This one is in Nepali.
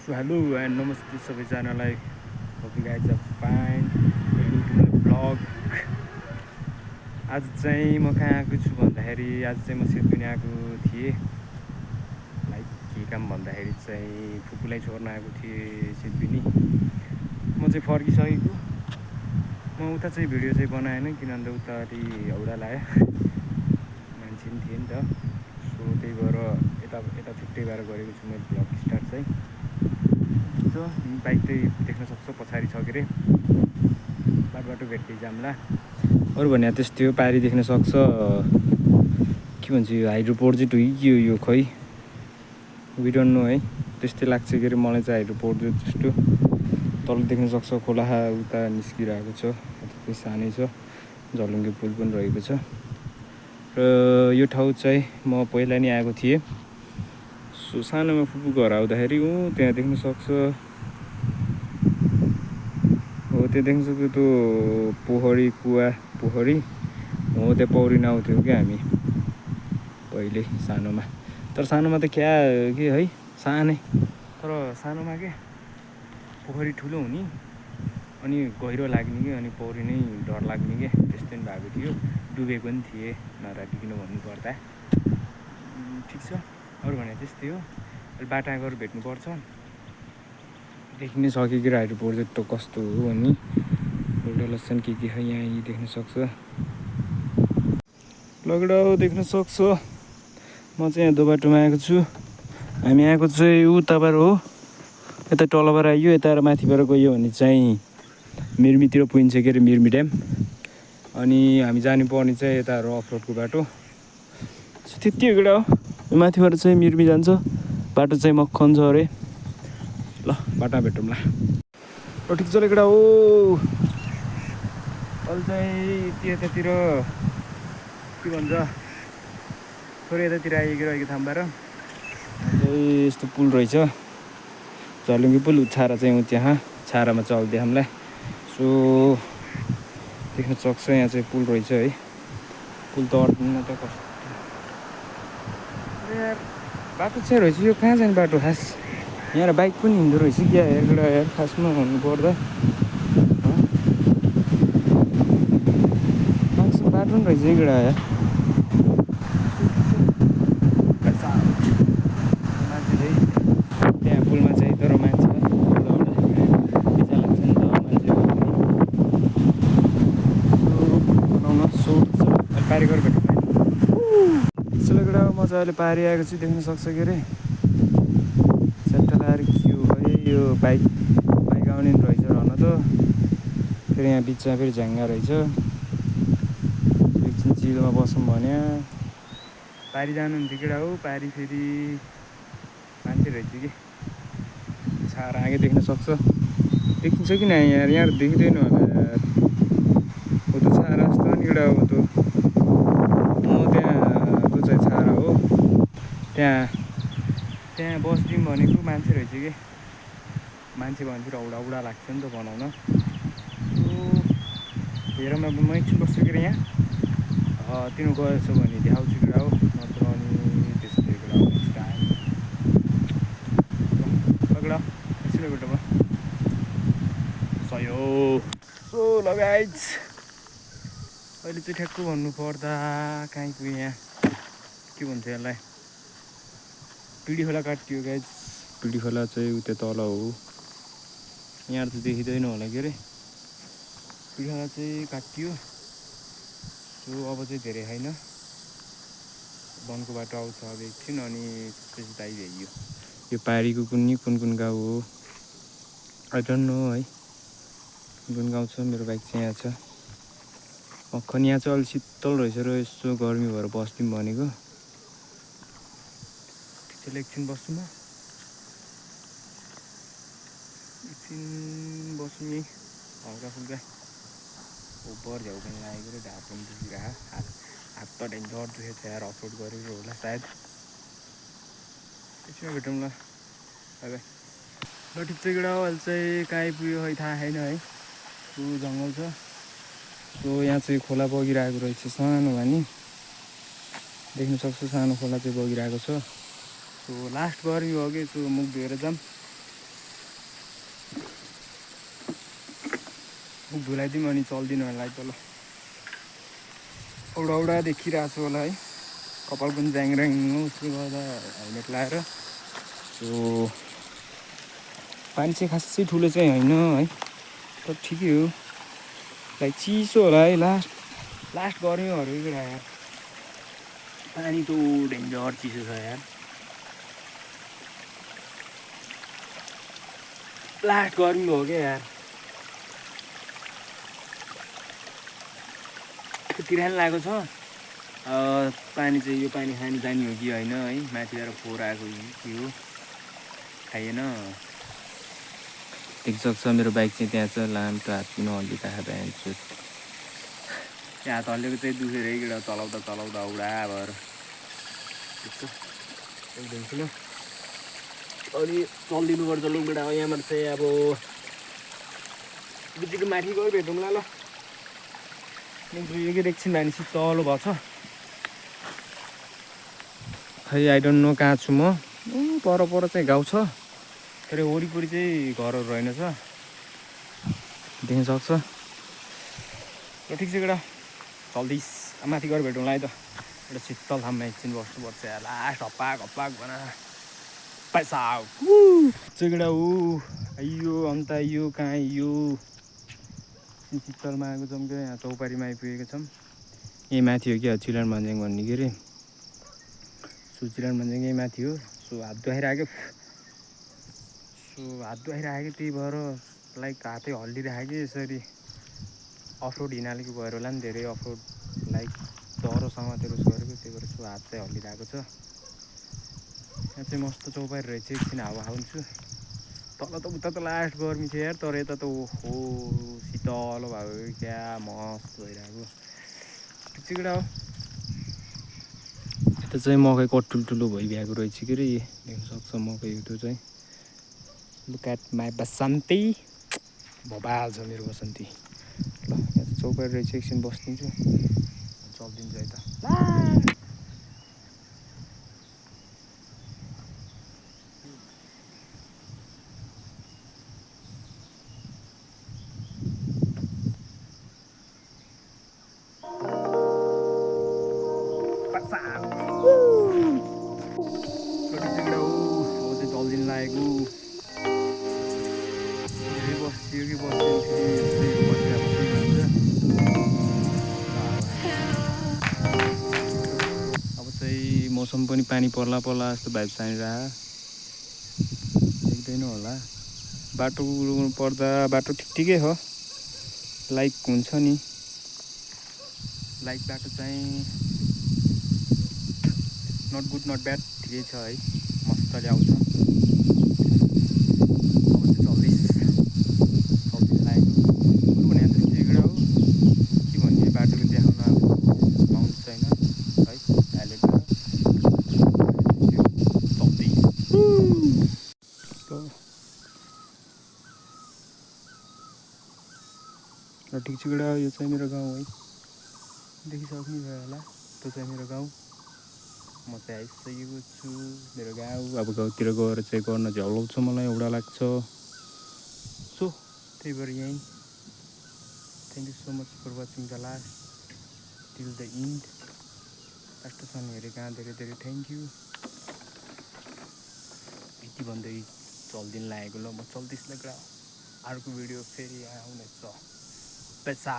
So hello and namaste सबैजनालाई. Hope you guys are fine. Welcome to my vlog. आज चाहिँ म कहाँ आएको छु भन्दाखेरि आज चाहिँ म सेतुनी आएको थिएँ. लाइक के काम भन्दाखेरि चाहिँ फुपूलाई छोड्न आएको थिएँ सेतुनी. म चाहिँ फर्किसकेको. म उता चाहिँ भिडियो चाहिँ बनाएन किनभने उता अलि हाउडा लाग्यो. मान्छे पनि थिएँ नि त. सो त्यही भएर यता छुट्टै भएर गरेको छु मैले भ्लग स्टार्ट चाहिँ. बाइक चाहिँ देख्न सक्छ पछाडि छ के अरे. बाटो भेट्दै जाम्ला. अरू भने त्यस्तै हो. पारी देख्न सक्छ. के भन्छ यो हाइड्रो प्रोजेक्ट हो कि के हो यो खै वी डोन्ट नो है. त्यस्तै लाग्छ के अरे मलाई चाहिँ हाइड्रो प्रोजेक्ट जस्तो. तल देख्न सक्छ खोला उता निस्किरहेको छ. त्यही सानै छ. झलुङ्गे पुल पनि रहेको छ. र यो ठाउँ चाहिँ म पहिला नि आएको थिएँ. सो सानोमा फुपू घर आउँदाखेरि त्यहाँ देख्न सक्छ. हो त्यो देख्न सक्छ त्यो पोखरी पोखरी हो. त्यहाँ पौडिन आउँथ्यौँ क्या हामी पहिले सानोमा. तर सानोमा त क्या के है सानै. तर सानोमा के पोखरी ठुलो हुने अनि गहिरो लाग्ने कि अनि पौडिनै डर लाग्ने के त्यस्तै पनि भएको थियो. डुबेको पनि थिएँ नराटिकन भन्नुपर्दा. ठिक छ. अरू भने त्यस्तै हो. अहिले बाटा गएर भेट्नुपर्छ. देखिनै सक्यो कि हाइड्रो प्रोजेक्ट कस्तो हो अनि डेभलप्सन के छ यहाँ यी देख्न सक्छ. लगडाउ देख्न सक्छ. म चाहिँ यहाँ दो बाटोमा आएको छु. हामी आएको चाहिँ उताबाट हो. यता तलबाट आइयो यता माथिबाट गयो भने चाहिँ मिर्मीतिर पुगिन्छ के अरे मिर्मी ड्याम. अनि हामी जानुपर्ने चाहिँ यता अफ रोडको बाटो. त्यति हो केटा हो. माथिबाट चाहिँ मिर्मी जान्छ. बाटो चाहिँ मक्खन छ अरे. ल बाटोमा भेटौँ ल. ठिक छ केटा हो. अहिले चाहिँ यतातिर के भन्छ थोरै यतातिर आइरहेको थाम्बार चाहिँ यस्तो पुल रहेछ. झलुङ्गे पुल छारा चाहिँ त्यहाँ छारामा चल्दै हामीलाई. सो देख्न सक्छ यहाँ चाहिँ पुल रहेछ है. पुल त अट्न त कस्तो बाटो चाहिँ रहेछ. यो कहाँ जाने बाटो खास. यहाँ बाइक पनि हिँड्दो रहेछ क्या हेरबाट यार खासमा भन्नुपर्दा. बाटो पनि रहेछ एकवटा यार. मान्छे चाहिँ त्यहाँ पुलमा चाहिँ तर मान्छे पैसा लाग्छ नि त मान्छे बनाउन. सो पारी गरेर भेट्नु यसोबाट म चाहिँ अहिले पारी आएको छु. देख्न सक्छ के अरे च्याप्टा लाएर के हो है यो बाइक आउने रहेछ रहन त. फेरि यहाँ बिचमा फेरि झ्याङ्गा रहेछ. एकछिन चिलमा बसौँ भने पारी जानुहुन्थ्यो केटा हो. पारी फेरि मान्छे रहेछ कि छारा आगे देख्न सक्छ. देखिन्छ कि न यहाँ देखिँदैन होला यार. हो त छारा जस्तो नि केटा हो त. त्यहाँ त्यो चाहिँ छारा हो. त्यहाँ बस्दिउँ भनेको मान्छे रहेछ कि. मान्छे भनेपछि औडा लाग्छ नि त बनाउन. हेरौँ अब म एकछिन बस्छु कि यहाँ. तिम्रो गएछ भने देखाउँछु केटा हो. नत्र अनि त्यस्तै केटा हो. नेक्स्ट टाइम लगडा एकछिन भेटौँ सयो. सो लगाइज अहिले चाहिँ ठ्याक्क भन्नुपर्दा कहीँ पुगेँ यहाँ के भन्छ यसलाई पिडी खोला काटियो गाइज. पिडी खोला चाहिँ उता तल हो. यहाँ त देखिँदैन होला के अरे. पिडी खोला चाहिँ काटियो. सो अब चाहिँ धेरै छैन. वनको बाटो आउँछ अब एकछिन अनि त्यसपछि आइभ्याइयो. यो पारीको कुन गाउँ हो आई डोन्ट नो है. कुन गाउँ छ. मेरो बाइक चाहिँ यहाँ छ. मक्खन यहाँ चाहिँ अलि शीतल रहेछ र यसो गर्मी भएर बस्दिउँ भनेको. ठिक छ एकछिन बस्छु म. एकछिन बस्छु नि हल्का फुल्का. ओभर झ्याउ पनि लागेको र ढाड पनि दुखिरहेको. हात त डेन्जर दुखेको छ यार. अपलोड गरेर होला सायद. एकछिन भेटौँ ल. By by. ल ठिक छ केटा हो. अहिले चाहिँ कहाँ आइपुग्यो खै थाहा छैन है. सो जङ्गल छ. सो यहाँ चाहिँ खोला बगिरहेको रहेछ सानो भनी देख्न सक्छु. सानो खोला चाहिँ बगिरहेको छ. सो लास्ट गर्मी हो कि. सो मुख धोएर जाऊँ. धुलाइदिउँ अनि चल्दिनु होला है तल औडा औडा देखिरहेको छु होला है कपाल पनि ज्याङ उसले गर्दा हेलमेट लाएर सो पानी चाहिँ खासै ठुलो चाहिँ होइन है तर ठिकै हो लाइक चिसो होला है लास्ट गर्मीहरू कुरा यार पानी त डेन्जर चिसो छ यार लास्ट गर्मी हो क्या यार तिरान लागेको छ पानी चाहिँ यो पानी खानु जाने हो कि होइन है माथिबाट फोहोर आएको कि हो खाइएन देख्न सक्छ मेरो बाइक चाहिँ त्यहाँ छ लामो हात किन हल्लिरहेको बिहान्छु त्यहाँ हात हल्लेको चाहिँ दुखेर केटा चलाउँदा औडा भएर देखिन्छु ल अनि चलिदिनुपर्छ लु बेटा यहाँबाट चाहिँ अब बिचको माथि गयो भेटौँला ल एकछिन मानिस तलो भएको छ खै आई डोन्ट नो कहाँ छु म पर चाहिँ गाउँ छ तर वरिपरि चाहिँ घरहरू रहेनछ देख्न सक्छ ल ठिक छ केटा चल्दिस माथि गएर भेटौँला है त एउटा शीतल ठाउँमा एकछिन बस्नुपर्छ लास्ट हप्पाक भन पैसा केटा आइयो अन्त आइयो कहाँ आइयो शीतलमा आएको छौँ क्या यहाँ चौपारीमा आइपुगेको छौँ यहीँ माथि हो क्या चिलान भन्ज्याङ भन्ने के अरे सो चिलान भन्ज्याङ यहीँ माथि हो सो हात दुखाइरहेको त्यही भएर लाइक हातै हल्लिरहेको यसरी अफरोड हिँडालेको भएर होला नि धेरै अफरोड लाइक डह्रोसँग त्यो गरेको त्यही भएर सो हात चाहिँ हल्लिरहेको छ यहाँ चाहिँ मस्त चौपारी रहेछ एकछिन हावा खाउँछु तल त उता त लास्ट गर्मी थियो यार तर यता त ओहो शीतल भयो क्या मस्त भइरहेको ठिक छ केटा हो यता चाहिँ मकै ठुल्ठुलो भइरहेको रहेछ के अरे देख्न सक्छ मकै त्यो चाहिँ लुक एट माई बसन्ती भोबाल छ मेरो बसन्ती ल यहाँ चाहिँ चौपारी रहेछ एकछिन बस्दिन्छु चल्दिन्छु है त चल्दिनु लागेको बसियो कि बस्यो फेरि यस्तै बसिरहेको हुन्छ अब चाहिँ मौसम पनि पानी पर्ला जस्तो भाइब आइरहेको देख्दैन होला बाटो पर्दा बाटो ठिकै हो लाइक हुन्छ नि लाइक बाटो चाहिँ नट गुड नट ब्याड ठिकै छ है मजाले आउँछ अब चाहिँ चल्दिनु लागेको कुरो भने यहाँ चाहिँ हो के भन्ने बाटोको देखाउन अब माउन्ट छैन है हालेबाट र ठिक छ केटा यो चाहिँ मेरो गाउँ है देखिसक्नु भयो होला त्यो चाहिँ मेरो गाउँ म चाहिँ आइसकेको छु मेरो गाउँ अब गाउँतिर गएर चाहिँ गर्न चाहिँ हल्लाउँछ मलाई एउटा लाग्छ सो त्यही भएर यहीँ thank you so much for watching the last till the end लास्टसम्म हेरेँ कहाँ धेरै थ्याङ्क यू यति भन्दै चल्दिनु लागेको ल म चल्दैछु ल अर्को भिडियो फेरि आउनेछ पेसा